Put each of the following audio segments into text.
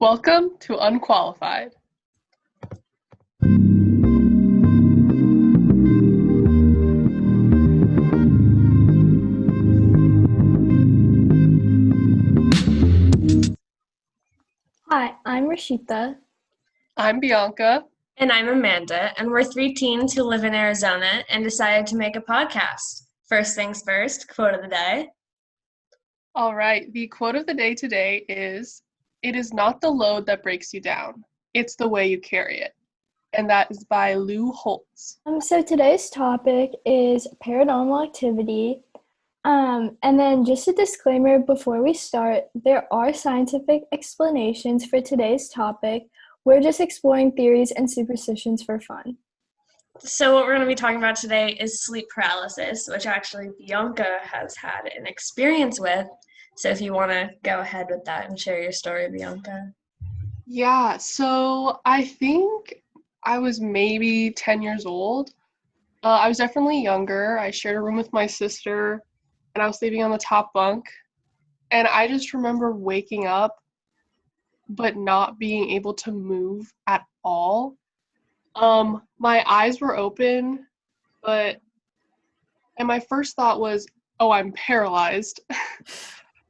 Welcome to Unqualified. Hi, I'm Rashita. I'm Bianca. And I'm Amanda, and we're three teens who live in Arizona and decided to make a podcast. First things first, quote of the day. All right, the quote of the day today is, "It is not the load that breaks you down, it's the way you carry it." And that is by Lou Holtz. So today's topic is paranormal activity. And then just a disclaimer before we start, there are scientific explanations for today's topic. We're just exploring theories and superstitions for fun. So what we're going to be talking about today is sleep paralysis, which actually Bianca has had an experience with. So if you want to go ahead with that and share your story, Bianca. Yeah, so I think I was maybe 10 years old. I was definitely younger. I shared a room with my sister, and I was sleeping on the top bunk. And I just remember waking up, but not being able to move at all. My eyes were open, and my first thought was, oh, I'm paralyzed.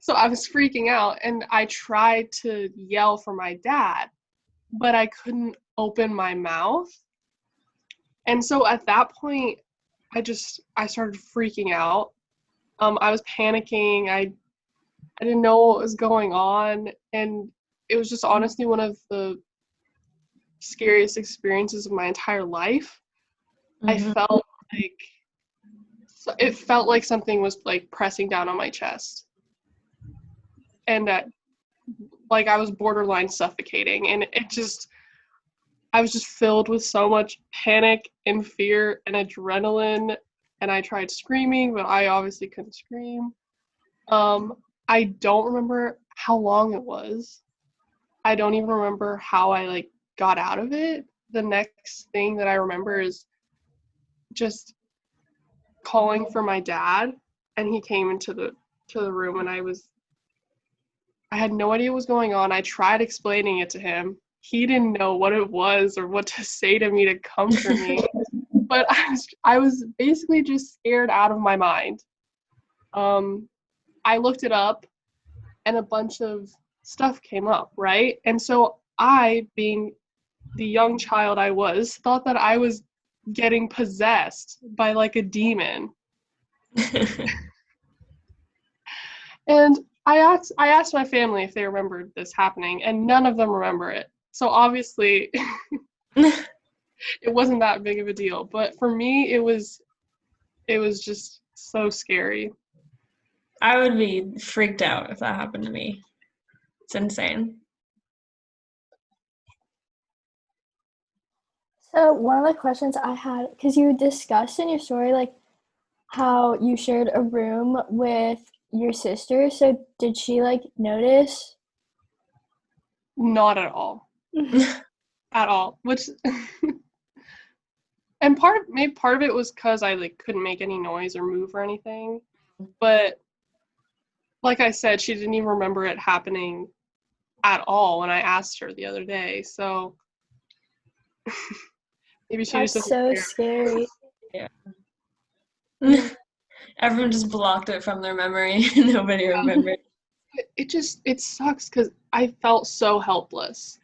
So I was freaking out, and I tried to yell for my dad, but I couldn't open my mouth. And so at that point, I started freaking out. I was panicking. I didn't know what was going on, and it was just honestly one of the scariest experiences of my entire life. Mm-hmm. It felt like something was like pressing down on my chest, and that like I was borderline suffocating, and I was just filled with so much panic and fear and adrenaline, and I tried screaming, but I obviously couldn't scream. I don't remember how long it was. I don't even remember how I got out of it. The next thing that I remember is just calling for my dad, and he came into the room, and I had no idea what was going on. I tried explaining it to him. He didn't know what it was or what to say to me to comfort me. But I was basically just scared out of my mind. I looked it up, and a bunch of stuff came up, right? And so I, being the young child I was, thought that I was getting possessed by like a demon. And I asked my family if they remembered this happening, and none of them remember it. So obviously it wasn't that big of a deal. But for me, it was just so scary. I would be freaked out if that happened to me. It's insane. So one of the questions I had, because you discussed in your story like how you shared a room with your sister, so did she like notice? Not at all. At all. Which and part of it was because I couldn't make any noise or move or anything. But like I said, she didn't even remember it happening at all when I asked her the other day. So maybe she That's just so doesn't care. scary. Yeah. Everyone just blocked it from their memory. Nobody remembered. It sucks because I felt so helpless.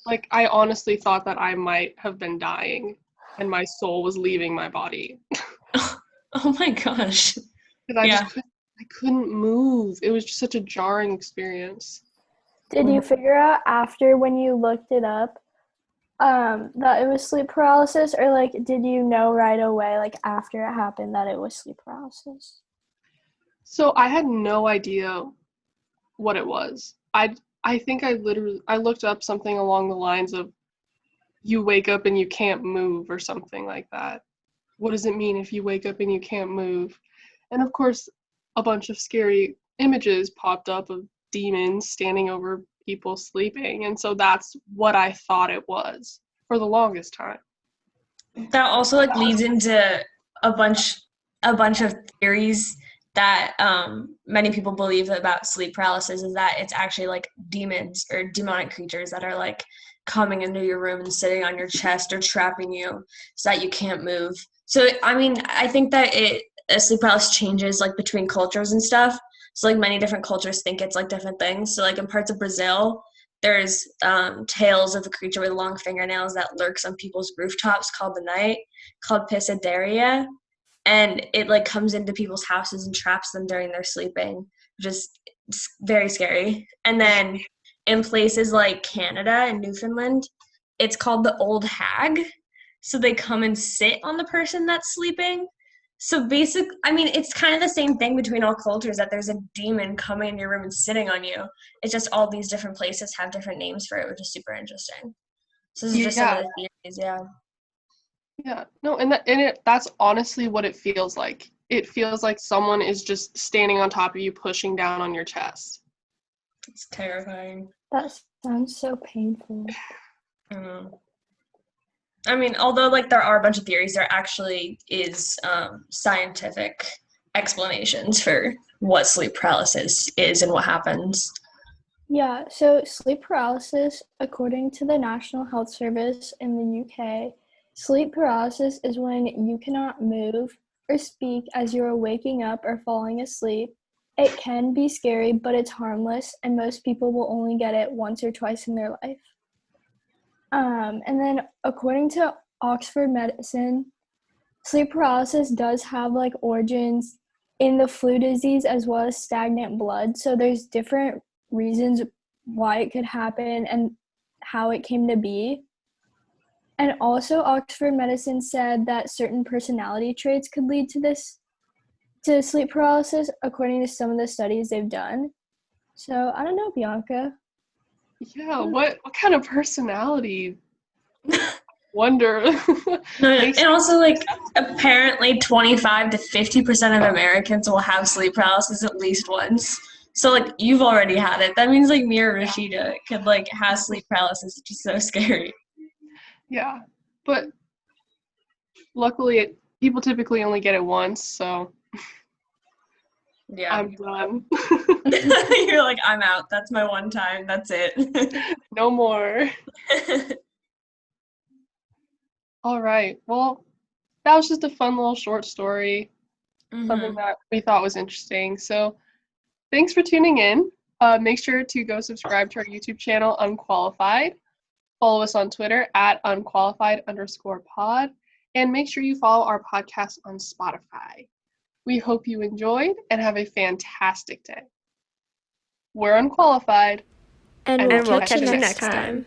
Like I honestly thought that I might have been dying and my soul was leaving my body. Oh my gosh. Because I couldn't move. It was just such a jarring experience. Did you figure out after when you looked it up that it was sleep paralysis, or like did you know right away, like after it happened, that it was sleep paralysis? So I had no idea what it was. I think I looked up something along the lines of you wake up and you can't move or something like that. What does it mean if you wake up and you can't move? And of course, a bunch of scary images popped up of demons standing over people sleeping. And so that's what I thought it was for the longest time. That also leads into a bunch of theories that many people believe about sleep paralysis is that it's actually like demons or demonic creatures that are like coming into your room and sitting on your chest or trapping you so that you can't move. So, I mean, I think that sleep paralysis changes like between cultures and stuff. So like many different cultures think it's like different things. So like in parts of Brazil, there's tales of a creature with long fingernails that lurks on people's rooftops called the night, called Piscidaria. And it like comes into people's houses and traps them during their sleeping, which is very scary. And then in places like Canada and Newfoundland, it's called the old hag. So they come and sit on the person that's sleeping. So I mean, it's kind of the same thing between all cultures, that there's a demon coming in your room and sitting on you. It's just all these different places have different names for it, which is super interesting. So this is just some of the theories, yeah. Yeah, no, that's honestly what it feels like. It feels like someone is just standing on top of you, pushing down on your chest. It's terrifying. That sounds so painful. I mean, although like there are a bunch of theories, there actually is scientific explanations for what sleep paralysis is and what happens. Yeah, so sleep paralysis, according to the National Health Service in the UK, sleep paralysis is when you cannot move or speak as you are waking up or falling asleep. It can be scary, but it's harmless, and most people will only get it once or twice in their life. And then according to Oxford Medicine, sleep paralysis does have like origins in the flu disease as well as stagnant blood. So there's different reasons why it could happen and how it came to be. And also Oxford Medicine said that certain personality traits could lead to sleep paralysis, according to some of the studies they've done. So I don't know, Bianca. Yeah, what kind of personality? Wonder. No, and also like apparently 25 to 50% of Americans will have sleep paralysis at least once. So like you've already had it. That means like me or Rashida could like have sleep paralysis, which is so scary. Yeah, but luckily people typically only get it once, so yeah, I'm done. You're like, I'm out. That's my one time. That's it. No more. All right. Well, that was just a fun little short story. Something that we thought was interesting. So thanks for tuning in. Make sure to go subscribe to our YouTube channel, Unqualified. Follow us on Twitter at unqualified_pod. And make sure you follow our podcast on Spotify. We hope you enjoyed and have a fantastic day. We're Unqualified. And we'll catch you next time.